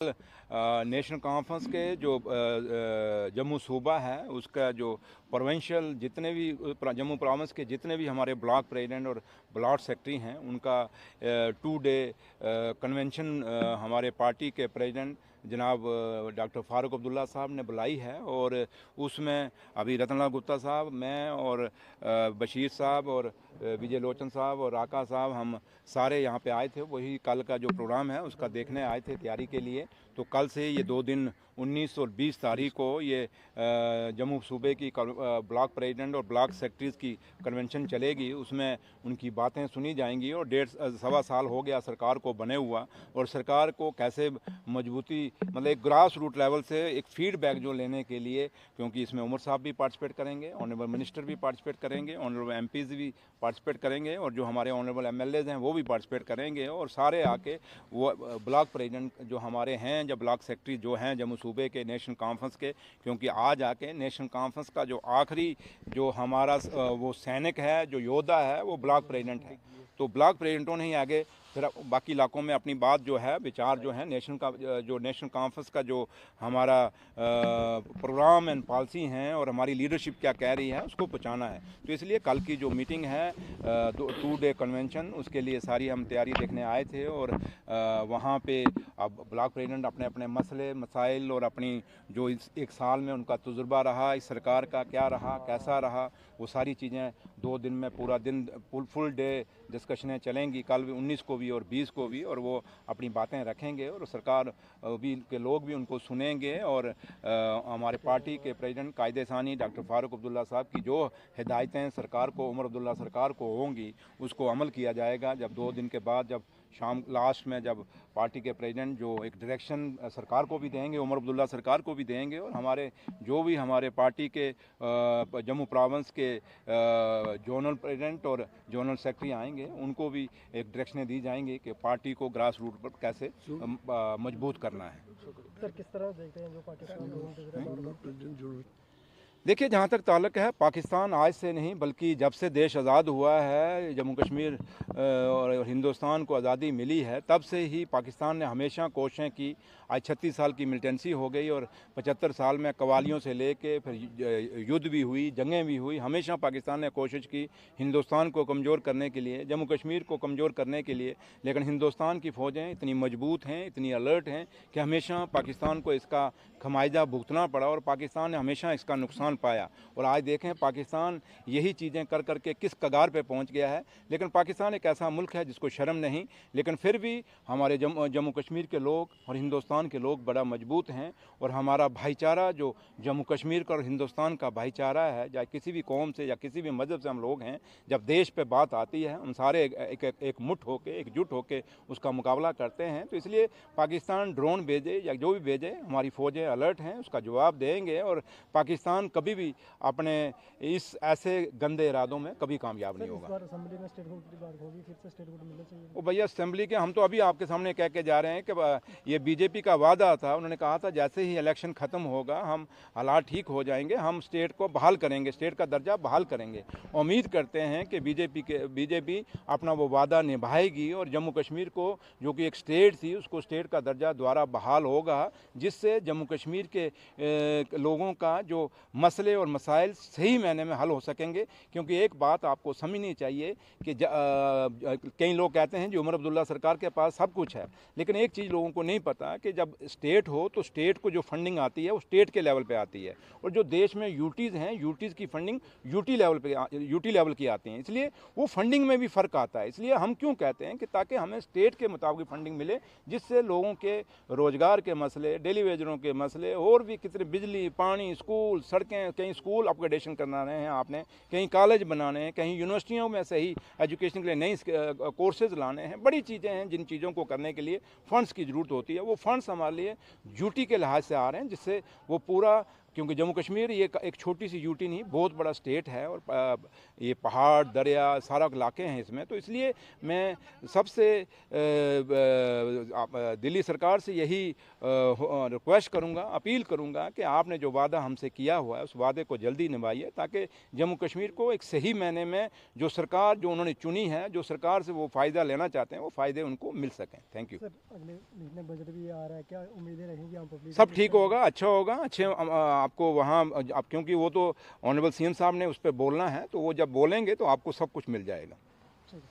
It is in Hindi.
नेशनल कॉन्फ्रेंस के जो जम्मू सूबा है उसका जो प्रोविंशियल जितने भी जम्मू प्रोविंस के जितने भी हमारे ब्लॉक प्रेसिडेंट और ब्लॉक सेक्रेटरी हैं उनका 2 डे कन्वेंशन हमारे पार्टी के प्रेसिडेंट जनाब डॉक्टर फारूक अब्दुल्ला साहब ने बुलाई है। और उसमें अभी रतनलाल गुप्ता साहब, मैं और बशीर साहब और विजय लोचन साहब और राका साहब हम सारे यहाँ पे आए थे। वही कल का जो प्रोग्राम है उसका देखने आए थे तैयारी के लिए। तो कल से ये 2 दिन 19 और 20 तारीख को ये जम्मू सूबे की ब्लॉक प्रेसिडेंट और ब्लॉक सेक्रेटरीज की कन्वेंशन चलेगी। उसमें उनकी बातें सुनी जाएंगी। और 1.5 साल हो गया सरकार को बने हुआ, और सरकार को कैसे मजबूती मतलब एक ग्रास रूट लेवल से एक फीडबैक जो लेने के लिए, क्योंकि इसमें उमर साहब भी पार्टिसिपेट करेंगे, ऑनरेबल मिनिस्टर भी पार्टिसिपेट करेंगे, ऑनरेबल एमपीज़ भी पार्टिसिपेट करेंगे, और जो हमारे ऑनरेबल एमएलएज हैं वो भी पार्टिसिपेट करेंगे। और सारे आके वो ब्लॉक प्रेसिडेंट जो हमारे हैं, जब ब्लॉक सेक्रेटरी जो हैं जम्मू सूबे के नेशनल कॉन्फ्रेंस के, क्योंकि आज आके नेशनल कॉन्फ्रेंस का जो आखिरी जो हमारा वो सैनिक है, जो योद्धा है, वो ब्लॉक प्रेसिडेंट है। तो ब्लॉक प्रेसिडेंटों ने ही आगे फिर बाकी इलाकों में अपनी बात जो है, विचार जो है, नेशनल कॉन्फ्रेंस का जो हमारा प्रोग्राम एंड पॉलिसी हैं और हमारी लीडरशिप क्या कह रही है उसको पहुंचाना है। तो इसलिए कल की जो मीटिंग है 2 डे कन्वेंशन, उसके लिए सारी हम तैयारी देखने आए थे। और वहाँ पे अब ब्लॉक प्रेसिडेंट अपने अपने मसले मसाइल और अपनी जो इस 1 साल में उनका तजुर्बा रहा, इस सरकार का क्या रहा, कैसा रहा, वो सारी चीज़ें 2 दिन में पूरा दिन फुल डे डिस्कशनें चलेंगी, कल भी 19 को भी और 20 को भी। और वो अपनी बातें रखेंगे और सरकार भी के लोग भी उनको सुनेंगे। और हमारे पार्टी के प्रेसिडेंट कायदे सानी डॉक्टर फारूक अब्दुल्ला साहब की जो हिदायतें सरकार को, उमर अब्दुल्ला सरकार को होंगी, उसको अमल किया जाएगा। जब 2 दिन के बाद, जब शाम लास्ट में, जब पार्टी के प्रेसिडेंट जो एक डायरेक्शन सरकार को भी देंगे, उमर अब्दुल्ला सरकार को भी देंगे, और हमारे जो भी हमारे पार्टी के जम्मू प्रोविंस के जोनल प्रेसिडेंट और जोनल सेक्रेटरी आएंगे, उनको भी एक डायरेक्शनें दी जाएंगी कि पार्टी को ग्रास रूट पर कैसे मजबूत करना है। सर, किस तरह देखते हैं जो पाकिस्तान देखिए, जहाँ तक ताल्लुक है, पाकिस्तान आज से नहीं बल्कि जब से देश आज़ाद हुआ है, जम्मू कश्मीर और हिंदुस्तान को आज़ादी मिली है, तब से ही पाकिस्तान ने हमेशा कोशिशें की। आज 36 साल की मिलिटेंसी हो गई और 75 साल में कवालियों से लेके फिर युद्ध भी हुई, जंगें भी हुई। हमेशा पाकिस्तान ने कोशिश की हिंदुस्तान को कमज़ोर करने के लिए, जम्मू कश्मीर को कमज़ोर करने के लिए। लेकिन हिंदुस्तान की फ़ौजें इतनी मजबूत हैं, इतनी अलर्ट हैं कि हमेशा पाकिस्तान को इसका खमाइजा भुगतना पड़ा और पाकिस्तान ने हमेशा इसका नुकसान पाया। और आज देखें पाकिस्तान यही चीज़ें कर करके किस कगार पे पहुंच गया है। लेकिन पाकिस्तान एक ऐसा मुल्क है जिसको शर्म नहीं, लेकिन फिर भी हमारे जम्मू कश्मीर के लोग और हिंदुस्तान के लोग बड़ा मजबूत हैं। और हमारा भाईचारा जो जम्मू कश्मीर का और हिंदुस्तान का भाईचारा है, चाहे किसी भी कौम से या किसी भी मज़हब से हम लोग हैं, जब देश पे बात आती है हम सारे एक मुठ होके, एकजुट होके उसका मुकाबला करते हैं। तो इसलिए पाकिस्तान ड्रोन भेजे या जो भी भेजे, हमारी फ़ौजें अलर्ट हैं, उसका जवाब देंगे। और पाकिस्तान कभी भी अपने इस ऐसे गंदे इरादों में कभी कामयाब नहीं होगा। असेंबली में स्टेटहुड की बात होगी, फिर से स्टेटहुड मिलना चाहिए। वो भैया असेंबली के हम तो अभी आपके सामने कह के जा रहे हैं कि ये बीजेपी का वादा था। उन्होंने कहा था जैसे ही इलेक्शन ख़त्म होगा हम हालात ठीक हो जाएंगे, हम स्टेट को बहाल करेंगे, स्टेट का दर्जा बहाल करेंगे। उम्मीद करते हैं कि बीजेपी अपना वो वादा निभाएगी और जम्मू कश्मीर को, जो कि एक स्टेट थी, उसको स्टेट का दर्जा दोबारा बहाल होगा, जिससे जम्मू कश्मीर के लोगों का जो मसले और मसाइल सही मायने में हल हो सकेंगे। क्योंकि एक बात आपको समझनी चाहिए कि कई लोग कहते हैं जो उमर अब्दुल्ला सरकार के पास सब कुछ है, लेकिन एक चीज़ लोगों को नहीं पता कि जब स्टेट हो तो स्टेट को जो फंडिंग आती है वो स्टेट के लेवल पे आती है, और जो देश में यूटीज़ हैं, यूटीज़ की फंडिंग यूटी लेवल की आती है। इसलिए वो फंडिंग में भी फ़र्क आता है। इसलिए हम क्यों कहते हैं कि ताकि हमें स्टेट के मुताबिक फंडिंग मिले, जिससे लोगों के रोज़गार के मसले, डेली वेजरों के मसले, और भी कितने बिजली, पानी, स्कूल, सड़कें, कहीं स्कूल अपग्रेडेशन कराने हैं आपने, कहीं कॉलेज बनाने हैं, कहीं यूनिवर्सिटियों में सही एजुकेशन के लिए नई कोर्सेज लाने हैं, बड़ी चीज़ें हैं जिन चीज़ों को करने के लिए फ़ंड्स की ज़रूरत होती है। वो फ़ंड्स हमारे लिए ड्यूटी के लिहाज से आ रहे हैं, जिससे वो पूरा क्योंकि जम्मू कश्मीर ये एक छोटी सी यूटी नहीं, बहुत बड़ा स्टेट है और ये पहाड़ दरिया सारा इलाके हैं इसमें। तो इसलिए मैं सबसे दिल्ली सरकार से यही रिक्वेस्ट करूंगा, अपील करूंगा कि आपने जो वादा हमसे किया हुआ है उस वादे को जल्दी निभाइए, ताकि जम्मू कश्मीर को एक सही मायने में जो सरकार जो उन्होंने चुनी है, जो सरकार से वो फ़ायदा लेना चाहते हैं, वो फ़ायदे उनको मिल सकें। Thank you sir. अगले महीने बजट भी आ रहा है, क्या उम्मीदें रहेंगी आम पब्लिक? सब ठीक होगा, अच्छा होगा, अच्छे आपको वहाँ आप, क्योंकि वो तो ऑनरेबल सीएम साहब ने उस पर बोलना है, तो वो जब बोलेंगे तो आपको सब कुछ मिल जाएगा। ठीक है।